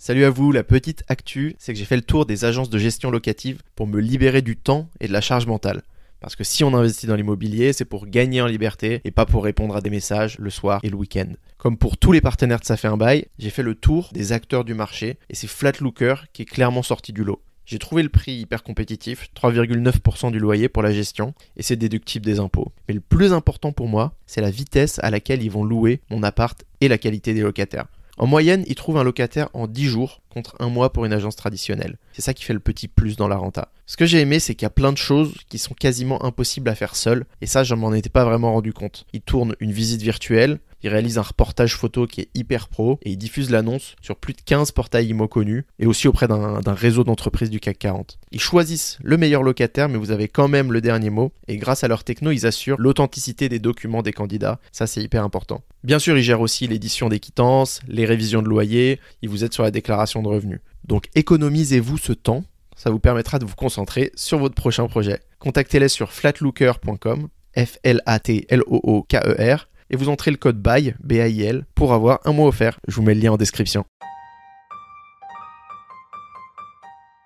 Salut à vous, la petite actu, c'est que j'ai fait le tour des agences de gestion locative pour me libérer du temps et de la charge mentale. Parce que si on investit dans l'immobilier, c'est pour gagner en liberté et pas pour répondre à des messages le soir et le week-end. Comme pour tous les partenaires de Ça fait un bail, j'ai fait le tour des acteurs du marché et c'est Flatlooker qui est clairement sorti du lot. J'ai trouvé le prix hyper compétitif, 3,9% du loyer pour la gestion, et c'est déductible des impôts. Mais le plus important pour moi, c'est la vitesse à laquelle ils vont louer mon appart et la qualité des locataires. En moyenne, ils trouvent un locataire en 10 jours contre un mois pour une agence traditionnelle. C'est ça qui fait le petit plus dans la renta. Ce que j'ai aimé, c'est qu'il y a plein de choses qui sont quasiment impossibles à faire seul, et ça, je m'en étais pas vraiment rendu compte. Ils tournent une visite virtuelle, ils réalisent un reportage photo qui est hyper pro, et ils diffusent l'annonce sur plus de 15 portails IMO connus, et aussi auprès d'un réseau d'entreprises du CAC 40. Ils choisissent le meilleur locataire, mais vous avez quand même le dernier mot, et grâce à leur techno, ils assurent l'authenticité des documents des candidats. Ça, c'est hyper important. Bien sûr, ils gèrent aussi l'édition des quittances, les révisions de loyer, ils vous aident sur la déclaration de revenus. Donc économisez-vous ce temps, ça vous permettra de vous concentrer sur votre prochain projet. Contactez-les sur flatlooker.com, Flatlooker, et vous entrez le code BAIL, B-A-I-L, pour avoir un mois offert. Je vous mets le lien en description.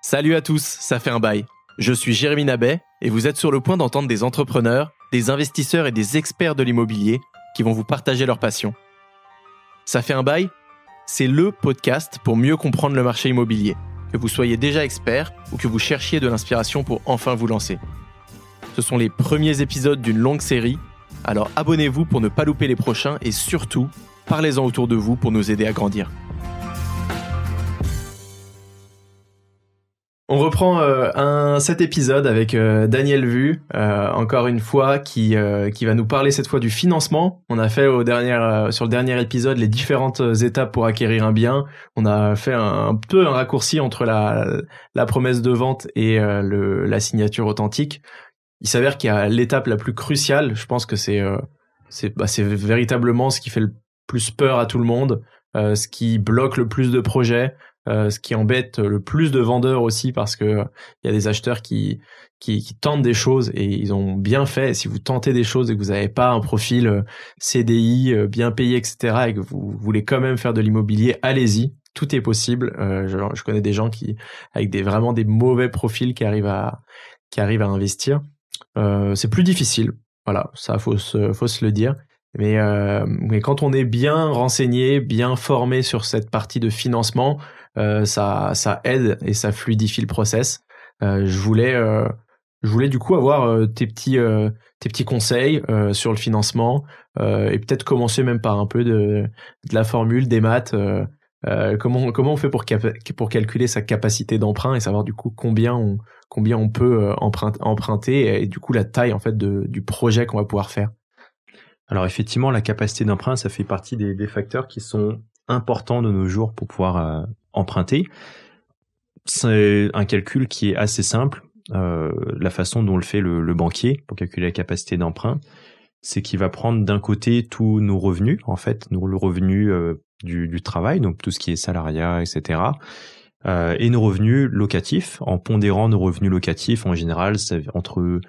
Salut à tous, ça fait un bail. Je suis Jérémy Nabet et vous êtes sur le point d'entendre des entrepreneurs, des investisseurs et des experts de l'immobilier qui vont vous partager leur passion. Ça fait un bail, c'est le podcast pour mieux comprendre le marché immobilier, que vous soyez déjà expert ou que vous cherchiez de l'inspiration pour enfin vous lancer. Ce sont les premiers épisodes d'une longue série, alors abonnez-vous pour ne pas louper les prochains et surtout, parlez-en autour de vous pour nous aider à grandir. On reprend cet épisode avec Daniel Vu, encore une fois, qui va nous parler cette fois du financement. On a fait sur le dernier épisode les différentes étapes pour acquérir un bien. On a fait un peu un raccourci entre la promesse de vente et la signature authentique. Il s'avère qu'il y a l'étape la plus cruciale. Je pense que c'est véritablement ce qui fait le plus peur à tout le monde, ce qui bloque le plus de projets. Ce qui embête le plus de vendeurs aussi parce que il y a des acheteurs qui tentent des choses et ils ont bien fait. Si vous tentez des choses et que vous n'avez pas un profil CDI bien payé, etc., et que vous voulez quand même faire de l'immobilier, allez-y, tout est possible. Je connais des gens avec vraiment des mauvais profils qui arrivent à investir. C'est plus difficile, voilà, ça faut se le dire. Mais quand on est bien renseigné, bien formé sur cette partie de financement, ça aide et ça fluidifie le process. Je voulais du coup avoir tes petits conseils sur le financement et peut-être commencer même par un peu de la formule des maths. Comment on fait pour calculer sa capacité d'emprunt et savoir du coup combien on peut emprunter et du coup la taille en fait du projet qu'on va pouvoir faire. Alors effectivement, la capacité d'emprunt, ça fait partie des facteurs qui sont importants de nos jours pour pouvoir emprunter. C'est un calcul qui est assez simple. La façon dont le fait le banquier pour calculer la capacité d'emprunt, c'est qu'il va prendre d'un côté tous nos revenus, en fait, le revenu du travail, donc tout ce qui est salariat, etc., et nos revenus locatifs, en pondérant nos revenus locatifs, en général, c'est entre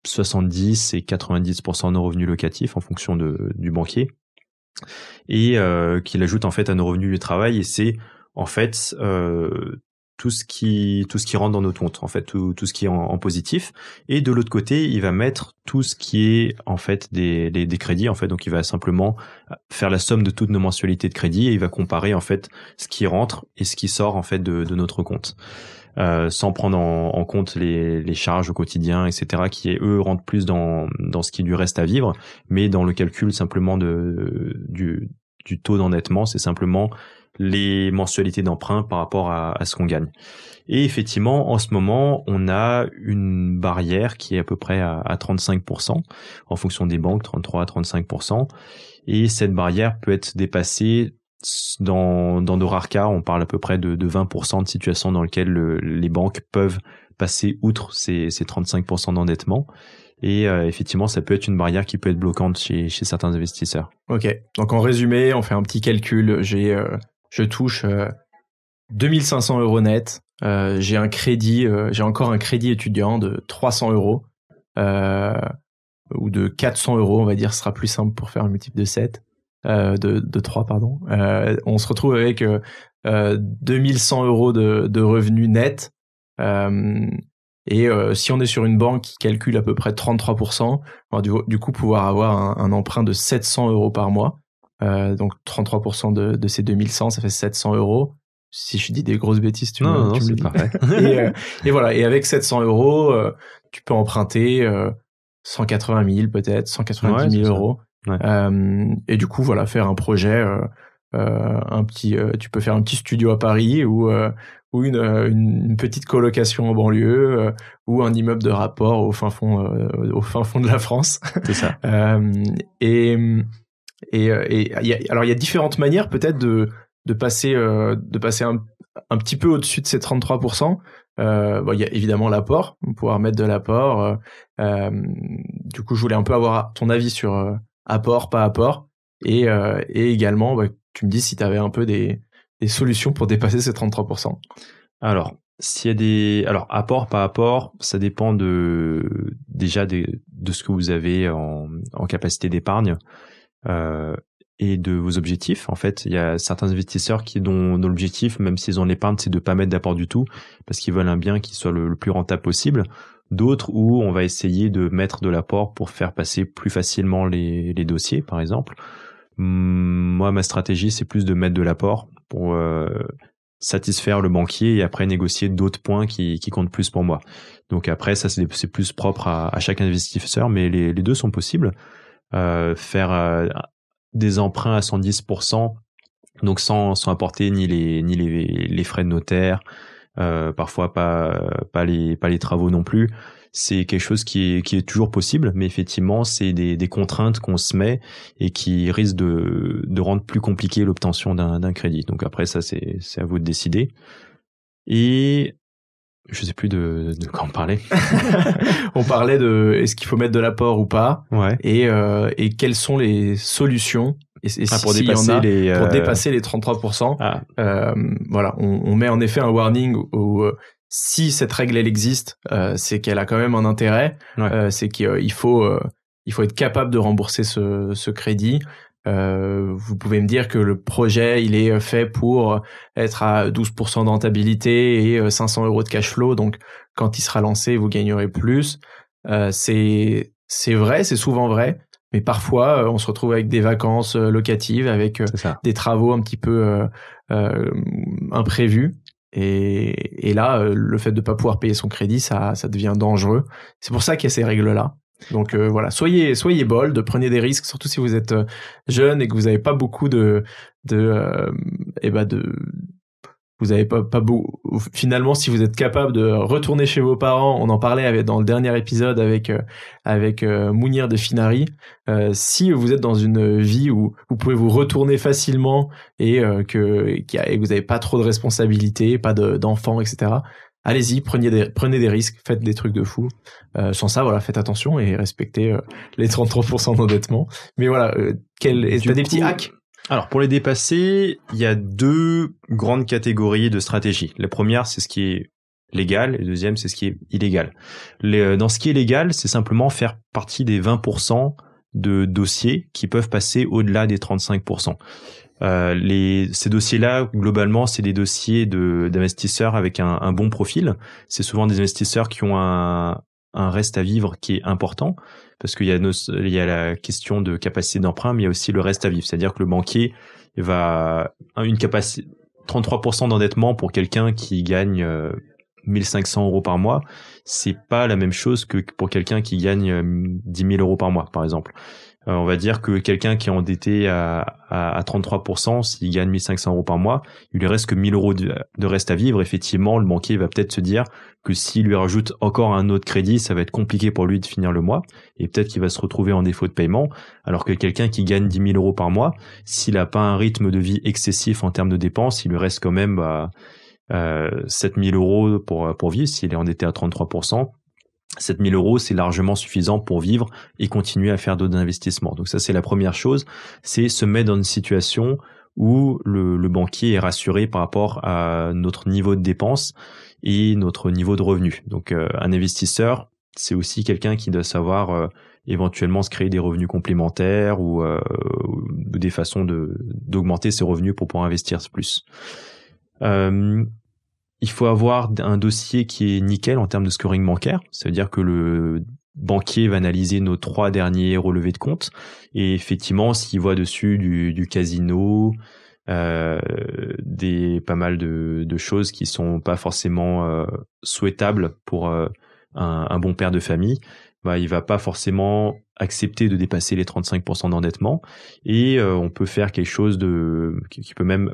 70 et 90% de nos revenus locatifs en fonction du banquier, et qu'il ajoute en fait à nos revenus du travail, et c'est en fait tout ce qui rentre dans notre compte, en fait tout ce qui est en positif. Et de l'autre côté, il va mettre tout ce qui est en fait des crédits, en fait. Donc il va simplement faire la somme de toutes nos mensualités de crédit et il va comparer en fait ce qui rentre et ce qui sort en fait de notre compte. Sans prendre en compte les charges au quotidien, etc., qui eux rentrent plus dans ce qui lui reste à vivre, mais dans le calcul simplement du taux d'endettement, c'est simplement les mensualités d'emprunt par rapport à ce qu'on gagne. Et effectivement, en ce moment, on a une barrière qui est à peu près à 35%, en fonction des banques, 33 à 35%, et cette barrière peut être dépassée dans de rares cas. On parle à peu près de 20% de situations dans lesquelles les banques peuvent passer outre ces 35% d'endettement. Et effectivement, ça peut être une barrière qui peut être bloquante chez certains investisseurs. Ok, donc en résumé, on fait un petit calcul. Je touche 2500 euros net. J'ai encore un crédit étudiant de 300 euros ou de 400 euros, on va dire, ce sera plus simple pour faire un multiple de 7. De 3, pardon. On se retrouve avec 2100 euros de revenus nets. Si on est sur une banque qui calcule à peu près 33%, on va du coup pouvoir avoir un emprunt de 700 euros par mois. Donc 33% de ces 2100, ça fait 700 euros. Si je dis des grosses bêtises, tu me le dis. Parfait. Et voilà. Et avec 700 euros, tu peux emprunter 180 000 peut-être, 190 000 euros. Ouais. Et du coup, voilà, faire un projet, tu peux faire un petit studio à Paris ou une petite colocation en banlieue ou un immeuble de rapport au fin fond de la France. C'est ça. Il y a différentes manières peut-être de passer un petit peu au-dessus de ces 33%. Il y a évidemment l'apport, pouvoir mettre de l'apport. Du coup, je voulais un peu avoir ton avis sur apport, pas apport, et également, tu me dis si tu avais un peu des solutions pour dépasser ces 33%. Alors, apport, pas apport, ça dépend déjà de ce que vous avez en capacité d'épargne. Et de vos objectifs. En fait, il y a certains investisseurs dont l'objectif, même s'ils ont l'épargne, c'est de pas mettre d'apport du tout, parce qu'ils veulent un bien qui soit le plus rentable possible. D'autres où on va essayer de mettre de l'apport pour faire passer plus facilement les dossiers, par exemple. Moi, ma stratégie, c'est plus de mettre de l'apport pour satisfaire le banquier et après négocier d'autres points qui comptent plus pour moi. Donc après, ça, c'est plus propre à chaque investisseur, mais les deux sont possibles. Faire des emprunts à 110%, donc sans apporter ni les frais de notaire, parfois pas les travaux non plus. C'est quelque chose qui est toujours possible, mais effectivement, c'est des contraintes qu'on se met et qui risquent de rendre plus compliqué l'obtention d'un crédit. Donc après, ça, c'est à vous de décider. Et je sais plus de quoi on parlait. On parlait de est-ce qu'il faut mettre de l'apport ou pas, ouais. Et quelles sont les solutions pour dépasser les 33%. Voilà, on met en effet un warning où si cette règle elle existe, c'est qu'elle a quand même un intérêt. Ouais. C'est qu'il faut être capable de rembourser ce crédit. Vous pouvez me dire que le projet il est fait pour être à 12% de rentabilité et 500 euros de cash flow, donc quand il sera lancé vous gagnerez plus. C'est vrai, c'est souvent vrai, mais parfois on se retrouve avec des vacances locatives, avec des travaux un petit peu imprévus, et là le fait de pas pouvoir payer son crédit, ça devient dangereux. C'est pour ça qu'il y a ces règles là. Donc voilà, soyez bold, prenez des risques, surtout si vous êtes jeune et que vous n'avez pas beaucoup vous avez pas beaucoup. Finalement, si vous êtes capable de retourner chez vos parents, on en parlait dans le dernier épisode avec Mounir de Finari. Si vous êtes dans une vie où vous pouvez vous retourner facilement et que vous n'avez pas trop de responsabilités, pas d'enfants, etc. Allez-y, prenez des risques, faites des trucs de fou. Sans ça, voilà, faites attention et respectez les 33% d'endettement. Mais voilà, t'as des petits hacks? Alors, pour les dépasser, il y a deux grandes catégories de stratégies. La première, c'est ce qui est légal, et la deuxième, c'est ce qui est illégal. Dans ce qui est légal, c'est simplement faire partie des 20% de dossiers qui peuvent passer au-delà des 35%. Ces dossiers-là, globalement, c'est des dossiers d'investisseurs avec un bon profil. C'est souvent des investisseurs qui ont un reste à vivre qui est important, parce qu'il y a la question de capacité d'emprunt, mais il y a aussi le reste à vivre. C'est-à-dire que le banquier va une capacité 33% d'endettement pour quelqu'un qui gagne 1500 euros par mois, c'est pas la même chose que pour quelqu'un qui gagne 10 000 euros par mois, par exemple. On va dire que quelqu'un qui est endetté à 33%, s'il gagne 1500 euros par mois, il lui reste que 1000 euros de reste à vivre. Effectivement, le banquier va peut-être se dire que s'il lui rajoute encore un autre crédit, ça va être compliqué pour lui de finir le mois, et peut-être qu'il va se retrouver en défaut de paiement, alors que quelqu'un qui gagne 10 000 euros par mois, s'il n'a pas un rythme de vie excessif en termes de dépenses, il lui reste quand même 7 000 euros pour vivre. S'il est endetté à 33%, 7 000 euros, c'est largement suffisant pour vivre et continuer à faire d'autres investissements. Donc ça, c'est la première chose, c'est se mettre dans une situation où le banquier est rassuré par rapport à notre niveau de dépenses et notre niveau de revenus. Donc un investisseur, c'est aussi quelqu'un qui doit savoir éventuellement se créer des revenus complémentaires ou des façons d'augmenter ses revenus pour pouvoir investir plus. Il faut avoir un dossier qui est nickel en termes de scoring bancaire. Ça veut dire que le banquier va analyser nos 3 derniers relevés de compte et effectivement, s'il voit dessus du casino, pas mal de choses qui sont pas forcément souhaitables pour un bon père de famille, bah, il va pas forcément accepter de dépasser les 35% d'endettement et on peut faire quelque chose qui peut même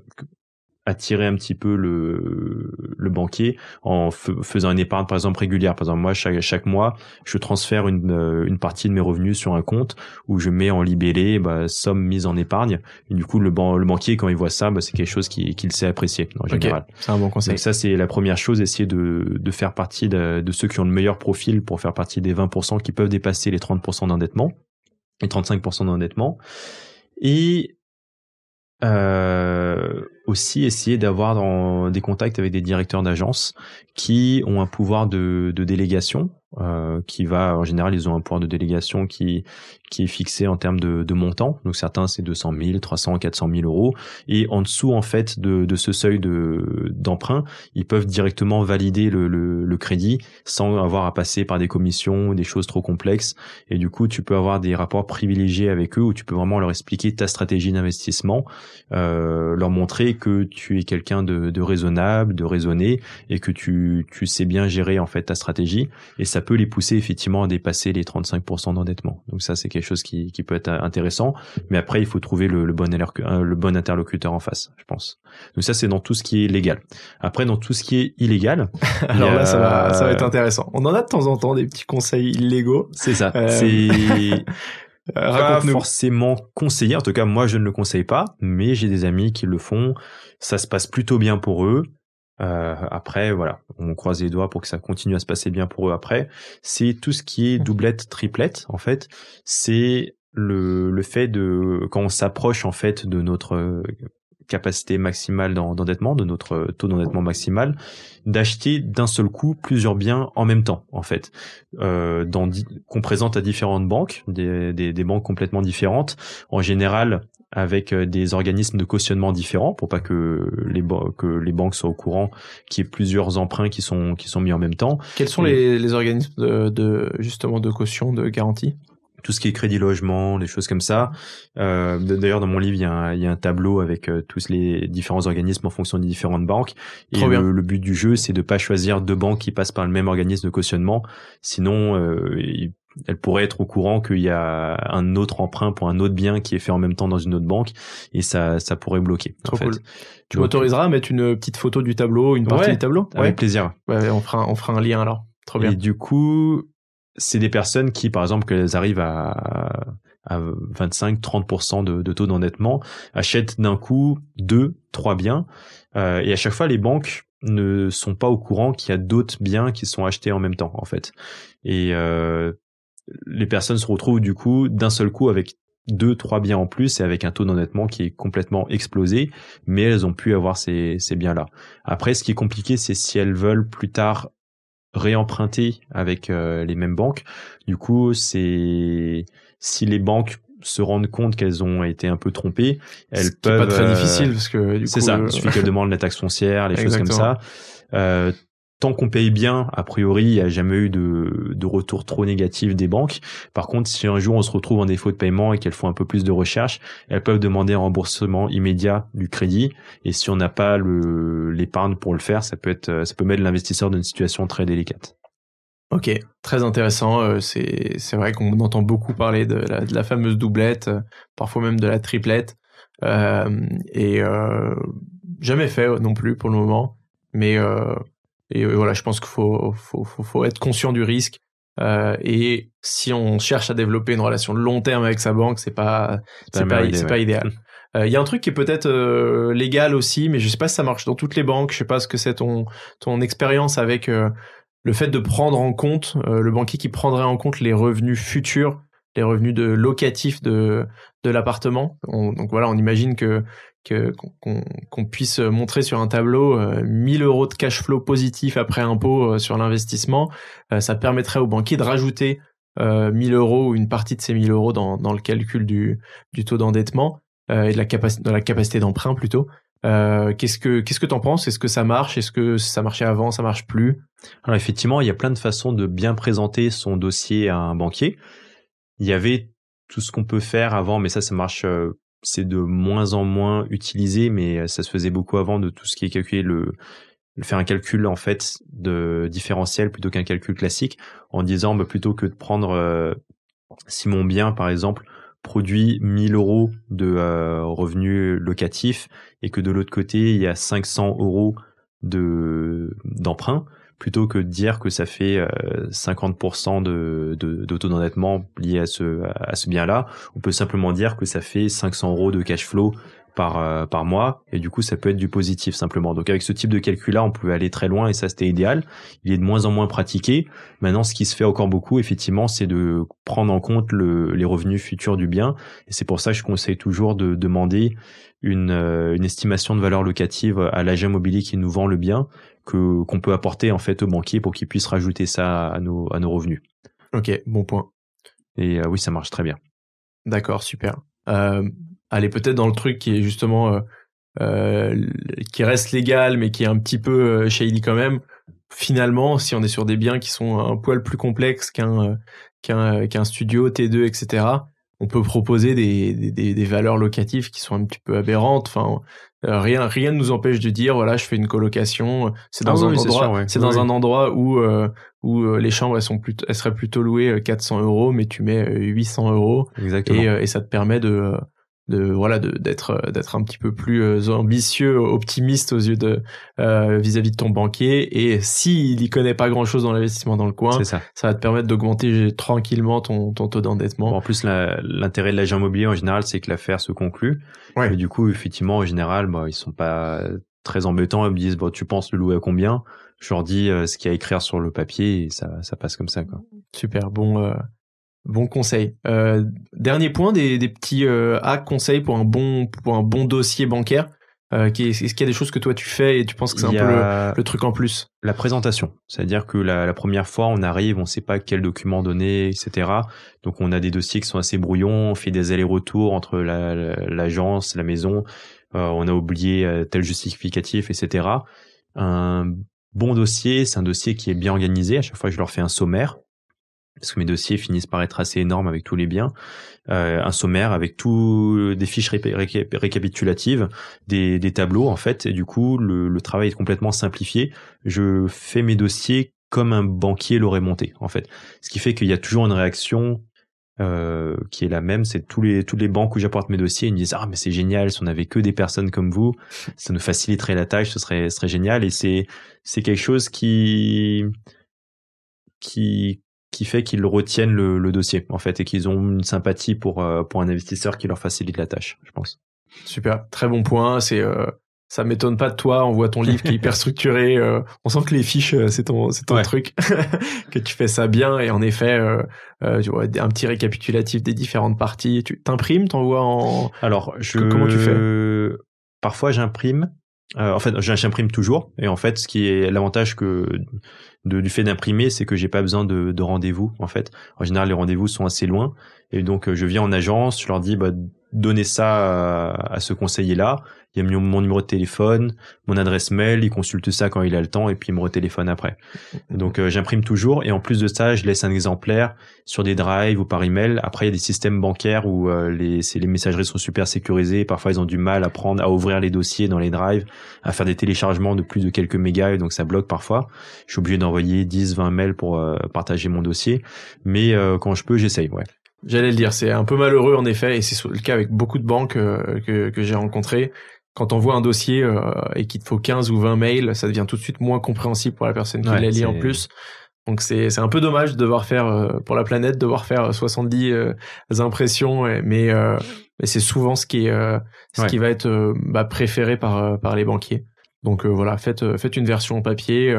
attirer un petit peu le banquier en faisant une épargne par exemple régulière. Par exemple, moi chaque mois, je transfère une partie de mes revenus sur un compte où je mets en libellé somme mise en épargne. Et du coup, le banquier quand il voit ça, c'est quelque chose qu'il sait apprécier en général. C'est un bon conseil. Donc ça, c'est la première chose, essayer de faire partie de ceux qui ont le meilleur profil pour faire partie des 20% qui peuvent dépasser les 30% d'endettement et 35% d'endettement. Et aussi essayer d'avoir des contacts avec des directeurs d'agence qui ont un pouvoir de délégation en général ils ont un pouvoir de délégation qui est fixé en termes de montant. Donc certains c'est 200 000, 300, 400 000 euros et en dessous en fait de ce seuil d'emprunt, ils peuvent directement valider le crédit sans avoir à passer par des commissions ou des choses trop complexes. Et du coup tu peux avoir des rapports privilégiés avec eux où tu peux vraiment leur expliquer ta stratégie d'investissement, leur montrer que tu es quelqu'un de raisonnable, de raisonné et que tu sais bien gérer en fait ta stratégie et ça peut les pousser effectivement à dépasser les 35% d'endettement. Donc ça c'est quelque chose qui peut être intéressant, mais après il faut trouver le bon interlocuteur en face, je pense. Donc ça c'est dans tout ce qui est légal. Après dans tout ce qui est illégal, alors là ça va être intéressant. On en a de temps en temps des petits conseils illégaux. C'est ça. C'est pas forcément conseillé. En tout cas, moi, je ne le conseille pas, mais j'ai des amis qui le font. Ça se passe plutôt bien pour eux. Après, voilà, on croise les doigts pour que ça continue à se passer bien pour eux après. C'est tout ce qui est doublette, triplette, en fait. C'est le fait quand on s'approche, en fait, de notre capacité maximale d'endettement, de notre taux d'endettement maximal, d'acheter d'un seul coup plusieurs biens en même temps, en fait, qu'on présente à différentes banques, des banques complètement différentes, en général avec des organismes de cautionnement différents pour pas que les banques soient au courant qu'il y ait plusieurs emprunts qui sont mis en même temps. Quels sont les organismes justement de caution, de garantie? Tout ce qui est crédit logement, les choses comme ça. D'ailleurs, dans mon livre, il y a un tableau avec tous les différents organismes en fonction des différentes banques. Et le but du jeu, c'est de pas choisir 2 banques qui passent par le même organisme de cautionnement. Sinon, elle pourrait être au courant qu'il y a un autre emprunt pour un autre bien qui est fait en même temps dans une autre banque et ça pourrait bloquer. Trop cool. Tu m'autoriseras à mettre une petite photo du tableau, une partie du tableau? Avec plaisir. Ouais, on fera un lien alors. Trop bien. Et du coup, c'est des personnes qui, par exemple, qu'elles arrivent à 25-30% de taux d'endettement, achètent d'un coup 2-3 biens, et à chaque fois, les banques ne sont pas au courant qu'il y a d'autres biens qui sont achetés en même temps, en fait. Et les personnes se retrouvent du coup d'un seul coup avec 2-3 biens en plus et avec un taux d'endettement qui est complètement explosé, mais elles ont pu avoir ces biens-là. Après, ce qui est compliqué, c'est si elles veulent plus tard réemprunter avec les mêmes banques. Du coup, si les banques se rendent compte qu'elles ont été un peu trompées, elles peuvent... C'est pas très difficile parce que du coup... C'est ça, il suffit qu'elles demandent la taxe foncière, les choses comme ça. Tant qu'on paye bien, a priori, il n'y a jamais eu de retour trop négatif des banques. Par contre, si un jour on se retrouve en défaut de paiement et qu'elles font un peu plus de recherche, elles peuvent demander un remboursement immédiat du crédit. Et si on n'a pas l'épargne pour le faire, ça peut mettre l'investisseur dans une situation très délicate. Ok, très intéressant. C'est vrai qu'on entend beaucoup parler de la fameuse doublette, parfois même de la triplette, et jamais fait non plus pour le moment. Mais et voilà, je pense qu'il faut être conscient du risque. Et si on cherche à développer une relation de long terme avec sa banque, c'est pas idéal. Il y a un truc qui est peut-être légal aussi, mais je sais pas si ça marche dans toutes les banques. Je sais pas ce que c'est ton expérience avec le fait de prendre en compte le banquier qui prendrait en compte les revenus futurs, les revenus locatifs de l'appartement. Donc voilà, on imagine qu'on puisse montrer sur un tableau 1000 euros de cash flow positif après impôt sur l'investissement. Ça permettrait au banquier de rajouter 1000 euros ou une partie de ces 1000 euros dans le calcul du taux d'endettement et de la capacité d'emprunt plutôt. Qu'est-ce que t'en penses? Est-ce que ça marche? Est-ce que ça marchait avant, ça marche plus? Alors effectivement, il y a plein de façons de bien présenter son dossier à un banquier. Il y avait tout ce qu'on peut faire avant, mais ça marche, c'est de moins en moins utilisé, mais ça se faisait beaucoup avant, de tout ce qui est calculé, faire un calcul en fait de différentiel plutôt qu'un calcul classique, en disant plutôt que de prendre si mon bien par exemple produit 1000 euros de revenus locatifs et que de l'autre côté il y a 500 euros d'emprunt, plutôt que de dire que ça fait 50% de taux d'endettement lié à ce bien-là, on peut simplement dire que ça fait 500 euros de cash flow par mois, et du coup ça peut être du positif simplement. Donc avec ce type de calcul-là, on pouvait aller très loin et ça c'était idéal. Il est de moins en moins pratiqué. Maintenant, ce qui se fait encore beaucoup, effectivement, c'est de prendre en compte les revenus futurs du bien, et c'est pour ça que je conseille toujours de demander une estimation de valeur locative à l'agent immobilier qui nous vend le bien, qu'on peut apporter en fait au banquier pour qu'il puisse rajouter ça à nos revenus. Ok, bon point. Et oui, ça marche très bien. D'accord, super. Allez, peut-être dans le truc qui est justement qui reste légal mais qui est un petit peu shady quand même. Finalement, si on est sur des biens qui sont un poil plus complexes qu'un studio T2, etc., on peut proposer des valeurs locatives qui sont un petit peu aberrantes. Enfin, rien ne nous empêche de dire voilà, je fais une colocation. C'est dans un endroit, un endroit où les chambres elles seraient plutôt louées 400 euros, mais tu mets 800 euros. Exactement. Et ça te permet d'être un petit peu plus ambitieux, optimiste aux yeux vis-à-vis de ton banquier, et s'il y connaît pas grand-chose dans l'investissement dans le coin, ça va te permettre d'augmenter tranquillement ton taux d'endettement. Bon, en plus, l'intérêt de l'agent immobilier en général, c'est que l'affaire se conclut. Ouais. Et du coup, effectivement, en général, ils sont pas très embêtants. Ils me disent, tu penses le louer à combien? Je leur dis ce qu'il y a à écrire sur le papier, et ça passe comme ça, quoi. Super, bon conseil. Dernier point, des petits conseils pour un bon dossier bancaire. Est-ce qu'il y a des choses que toi tu fais et tu penses que c'est un peu le truc en plus? La présentation, c'est-à-dire que la première fois on arrive, on sait pas quel document donner, etc. Donc on a des dossiers qui sont assez brouillons, on fait des allers-retours entre l'agence, la maison, on a oublié tel justificatif, etc. Un bon dossier, c'est un dossier qui est bien organisé. À chaque fois je leur fais un sommaire, parce que mes dossiers finissent par être assez énormes avec tous les biens. Un sommaire avec des fiches récapitulatives, des tableaux en fait, et du coup le travail est complètement simplifié. Je fais mes dossiers comme un banquier l'aurait monté en fait, ce qui fait qu'il y a toujours une réaction qui est la même. C'est toutes les banques où j'apporte mes dossiers, ils me disent mais c'est génial, si on avait que des personnes comme vous, ça nous faciliterait la tâche, ce serait génial. Et c'est quelque chose qui fait qu'ils retiennent le dossier en fait, et qu'ils ont une sympathie pour un investisseur qui leur facilite la tâche, je pense. Super, très bon point. Ça m'étonne pas de toi. On voit ton livre qui est hyper structuré. On sent que les fiches, c'est ton truc, que tu fais ça bien. Et en effet, tu vois, un petit récapitulatif des différentes parties. Tu t'imprimes, t'envoies en. Alors, comment tu fais? Parfois, j'imprime. En fait, j'imprime toujours. Et en fait, ce qui est l'avantage du fait d'imprimer, c'est que j'ai pas besoin de rendez-vous. En fait, en général, les rendez-vous sont assez loin. Et donc, je viens en agence, je leur dis, donnez ça à ce conseiller-là. Il y a mon numéro de téléphone, mon adresse mail, il consulte ça quand il a le temps et puis il me retéléphone après. Donc j'imprime toujours, et en plus de ça, je laisse un exemplaire sur des drives ou par email. Après, il y a des systèmes bancaires où les messageries sont super sécurisées. Parfois, ils ont du mal à ouvrir les dossiers dans les drives, à faire des téléchargements de plus de quelques mégas, et donc ça bloque parfois. Je suis obligé d'envoyer 10-20 mails pour partager mon dossier. Mais quand je peux, j'essaye, ouais. J'allais le dire, c'est un peu malheureux en effet, et c'est le cas avec beaucoup de banques que j'ai rencontrées. Quand on voit un dossier et qu'il te faut 15 ou 20 mails, ça devient tout de suite moins compréhensible pour la personne qui la lit en plus. Donc c'est un peu dommage de devoir faire pour la planète, devoir faire 70 impressions, mais c'est souvent ce qui va être préféré par les banquiers. Donc voilà, faites une version papier,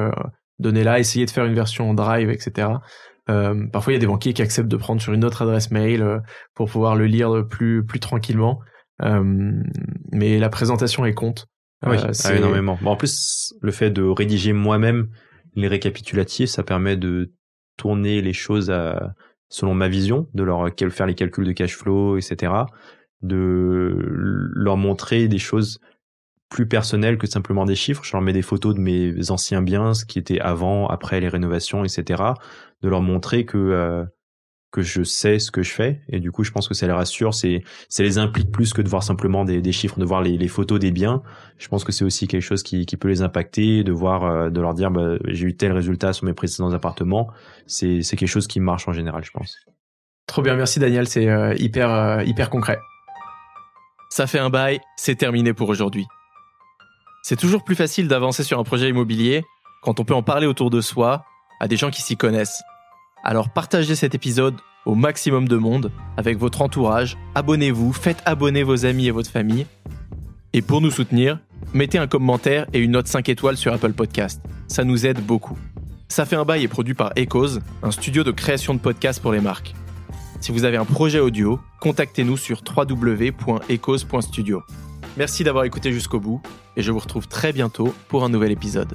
donnez-la, essayez de faire une version en drive, etc. Parfois il y a des banquiers qui acceptent de prendre sur une autre adresse mail pour pouvoir le lire plus tranquillement. Mais la présentation est compte. C'est énormément. En plus, le fait de rédiger moi-même les récapitulatifs, ça permet de tourner les choses selon ma vision, de leur faire les calculs de cash flow, etc., de leur montrer des choses plus personnel que simplement des chiffres. Je leur mets des photos de mes anciens biens, ce qui était avant, après les rénovations, etc. De leur montrer que je sais ce que je fais. Et du coup, je pense que ça les rassure. Ça les implique plus que de voir simplement des chiffres, de voir les photos des biens. Je pense que c'est aussi quelque chose qui peut les impacter, de leur dire, j'ai eu tel résultat sur mes précédents appartements. C'est quelque chose qui marche en général, je pense. Trop bien, merci Daniel, c'est hyper concret. Ça fait un bail, c'est terminé pour aujourd'hui. C'est toujours plus facile d'avancer sur un projet immobilier quand on peut en parler autour de soi, à des gens qui s'y connaissent. Alors partagez cet épisode au maximum de monde, avec votre entourage, abonnez-vous, faites abonner vos amis et votre famille. Et pour nous soutenir, mettez un commentaire et une note 5 étoiles sur Apple Podcast. Ça nous aide beaucoup. Ça fait un bail est produit par Echoes, un studio de création de podcasts pour les marques. Si vous avez un projet audio, contactez-nous sur www.echoes.studio. Merci d'avoir écouté jusqu'au bout et je vous retrouve très bientôt pour un nouvel épisode.